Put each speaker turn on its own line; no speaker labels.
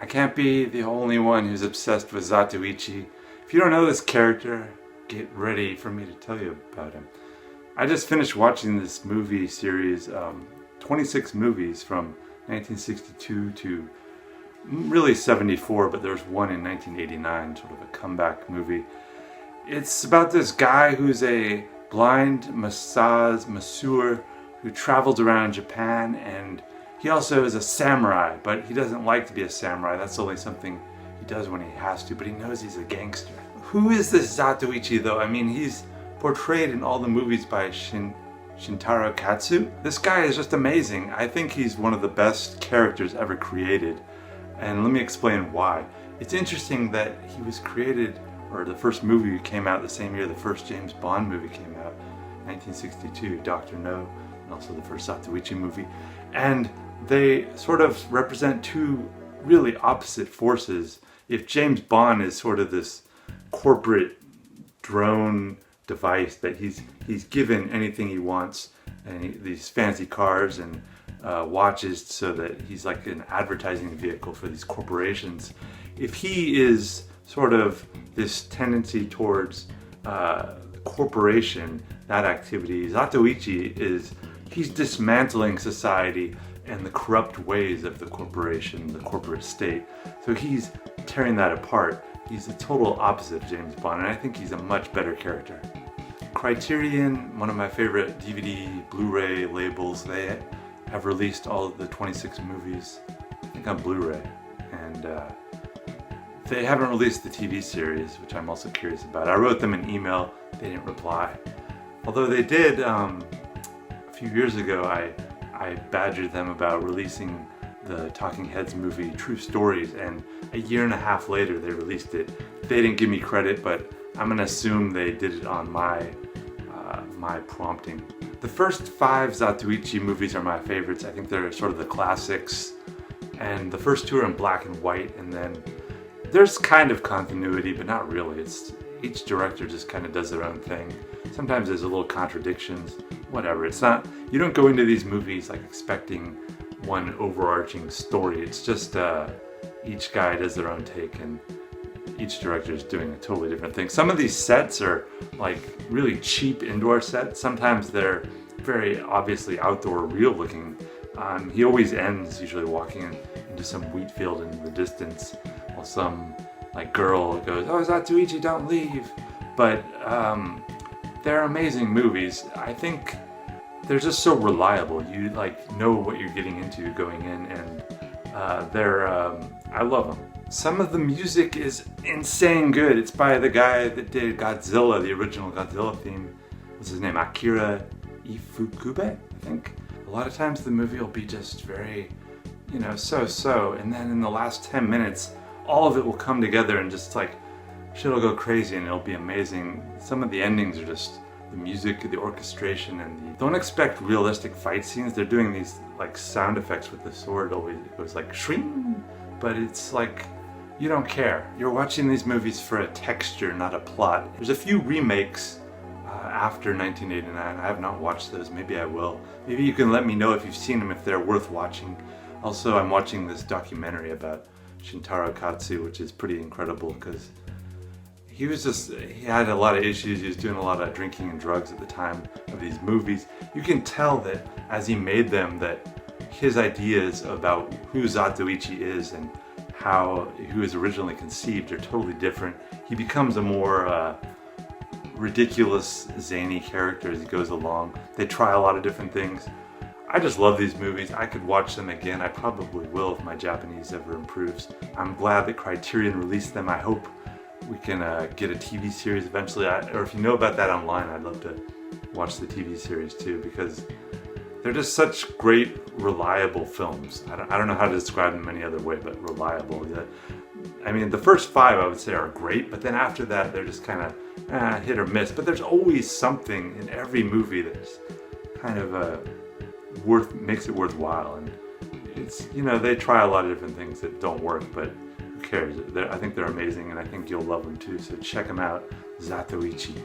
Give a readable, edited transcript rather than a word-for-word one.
I can't be the only one who's obsessed with Zatoichi. If you don't know this character, get ready for me to tell you about him. I just finished watching this movie series, 26 movies from 1962 to really 74, but there's one in 1989, sort of a comeback movie. It's about this guy who's a blind masseur who travels around Japan, and he also is a samurai, but he doesn't like to be a samurai. That's only something he does when he has to, but he knows he's a gangster. Who is this Zatoichi though? I mean, he's portrayed in all the movies by Shintaro Katsu. This guy is just amazing. I think he's one of the best characters ever created. And let me explain why. It's interesting that he was created, or the first movie came out the same year the first James Bond movie came out, 1962, Dr. No, and also the first Zatoichi movie. And they sort of represent two really opposite forces. If James Bond is sort of this corporate drone device that he's given anything he wants, and these fancy cars and watches, so that he's like an advertising vehicle for these corporations. If he is sort of this tendency towards corporation, that activity, Zatoichi he's dismantling society and the corrupt ways of the corporation, the corporate state. So he's tearing that apart. He's the total opposite of James Bond, and I think he's a much better character. Criterion, one of my favorite DVD, Blu-ray labels, they have released all of the 26 movies, I think on Blu-ray, and they haven't released the TV series, which I'm also curious about. I wrote them an email, they didn't reply. Although they did, a few years ago, I badgered them about releasing the Talking Heads movie True Stories, and a year and a half later they released it. They didn't give me credit, but I'm gonna assume they did it on my prompting. The first 5 Zatoichi movies are my favorites. I think they're sort of the classics, and the first 2 are in black and white, and then there's kind of continuity, but not really. Each director just kind of does their own thing. Sometimes there's a little contradictions, whatever. It's not, you don't go into these movies like expecting one overarching story. It's just each guy does their own take, and each director is doing a totally different thing. Some of these sets are like really cheap indoor sets. Sometimes they're very obviously outdoor, real looking. He always ends usually walking into some wheat field in the distance, while some like girl goes, "Oh, Zatoichi, don't leave." But they're amazing movies. I think they're just so reliable. You like know what you're getting into going in, and I love them. Some of the music is insane good. It's by the guy that did Godzilla, the original Godzilla theme. What's his name? Akira Ifukube, I think. A lot of times the movie will be just very, so, and then in the last 10 minutes, all of it will come together and just like, shit'll go crazy and it'll be amazing. Some of the endings are just the music, the orchestration, and don't expect realistic fight scenes. They're doing these like sound effects with the sword. Always it goes like shring, but it's like you don't care. You're watching these movies for a texture, not a plot. There's a few remakes after 1989. I have not watched those. Maybe I will. Maybe you can let me know if you've seen them, if they're worth watching. Also, I'm watching this documentary about Shintaro Katsu, which is pretty incredible because he had a lot of issues. He was doing a lot of drinking and drugs at the time of these movies. You can tell that as he made them, that his ideas about who Zatoichi is and how he was originally conceived are totally different. He becomes a more ridiculous, zany character as he goes along. They try a lot of different things. I just love these movies. I could watch them again. I probably will if my Japanese ever improves. I'm glad that Criterion released them. I hope we can get a TV series eventually. Or if you know about that online, I'd love to watch the TV series too, because they're just such great, reliable films. I don't know how to describe them any other way, but reliable. Yeah. I mean, the first 5 I would say are great, but then after that, they're just kind of hit or miss. But there's always something in every movie that's kind of makes it worthwhile. And it's, they try a lot of different things that don't work, but who cares? I think they're amazing, and I think you'll love them too. So check them out, Zatoichi.